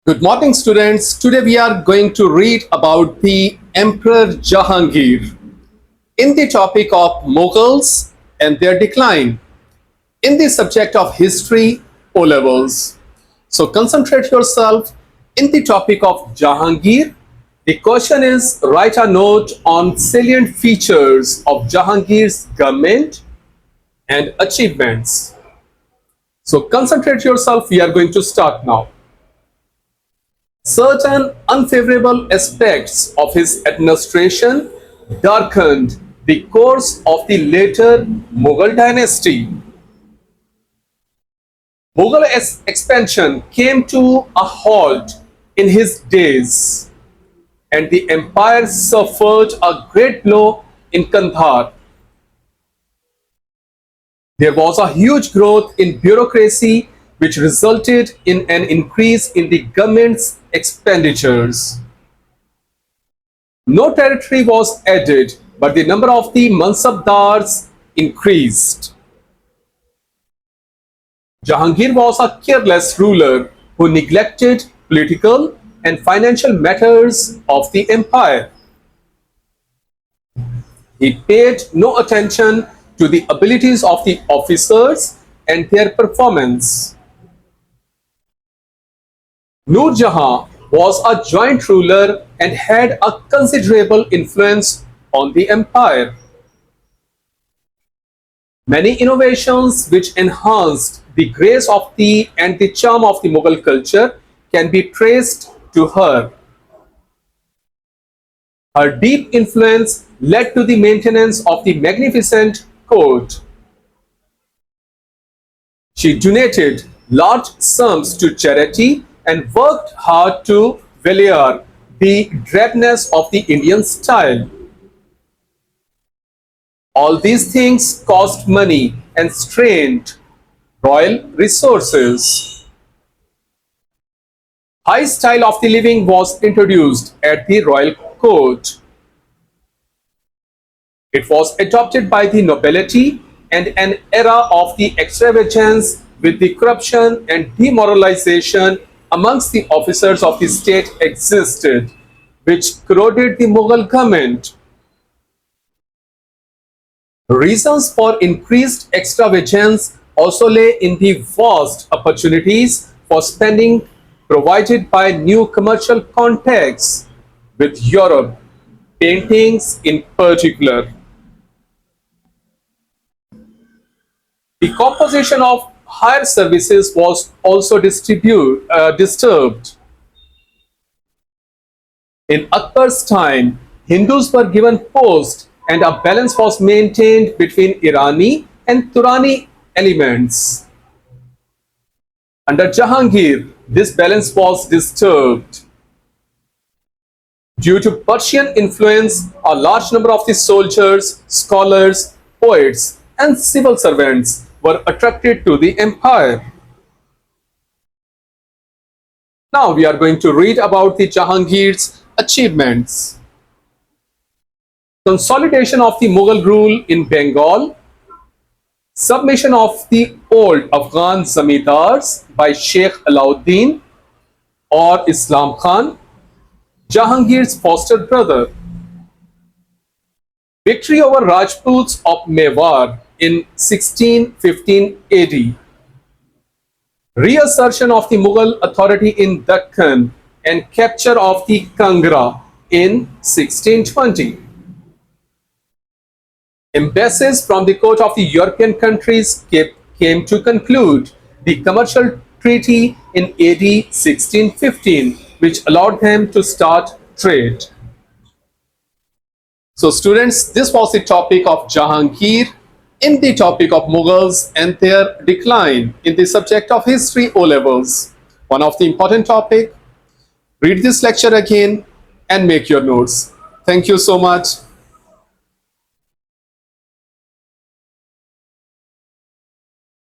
Good morning, students. Today we are going to read about the Emperor Jahangir in the topic of Mughals and their decline in the subject of history O levels. So concentrate yourself in the topic of Jahangir. The question is write a note on salient features of Jahangir's government and achievements. So concentrate yourself. We are going to start now. Certain unfavorable aspects of his administration darkened the course of the later Mughal dynasty. Mughal expansion came to a halt in his days, and the empire suffered a great blow in Kandahar. There was a huge growth in bureaucracy, which resulted in an increase in the government's expenditures. No territory was added, but the number of the mansabdars increased. Jahangir was a careless ruler who neglected political and financial matters of the empire. He paid no attention to the abilities of the officers and their performance. Nur Jahan was a joint ruler and had a considerable influence on the empire. Many innovations which enhanced the grace of the and the charm of the Mughal culture can be traced to her. Her deep influence led to the maintenance of the magnificent court. She donated large sums to charity and worked hard to alleviate the drabness of the Indian style. All these things cost money and strained royal resources. High style of the living was introduced at the royal court. It was adopted by the nobility, and an era of the extravagance with the corruption and demoralization amongst the officers of the state existed, which corroded the Mughal government. Reasons for increased extravagance also lay in the vast opportunities for spending provided by new commercial contacts with Europe, paintings in particular. The composition of higher services was also disturbed. In Akbar's time, Hindus were given posts and a balance was maintained between Irani and Turani elements. Under Jahangir, this balance was disturbed. Due to Persian influence, a large number of the soldiers, scholars, poets, and civil servants were attracted to the empire. Now we are going to read about the Jahangir's achievements. Consolidation of the Mughal rule in Bengal, submission of the old Afghan zamindars by Sheikh Alauddin or Islam Khan, Jahangir's foster brother, victory over Rajputs of Mewar in 1615 AD, reassertion of the Mughal authority in Deccan and capture of the Kangra in 1620. Embassies from the court of the European countries came to conclude the commercial treaty in AD 1615, which allowed them to start trade. So students, this was the topic of Jahangir in the topic of Mughals and their decline in the subject of history O levels. One of the important topic. Read this lecture again and make your notes. Thank you so much.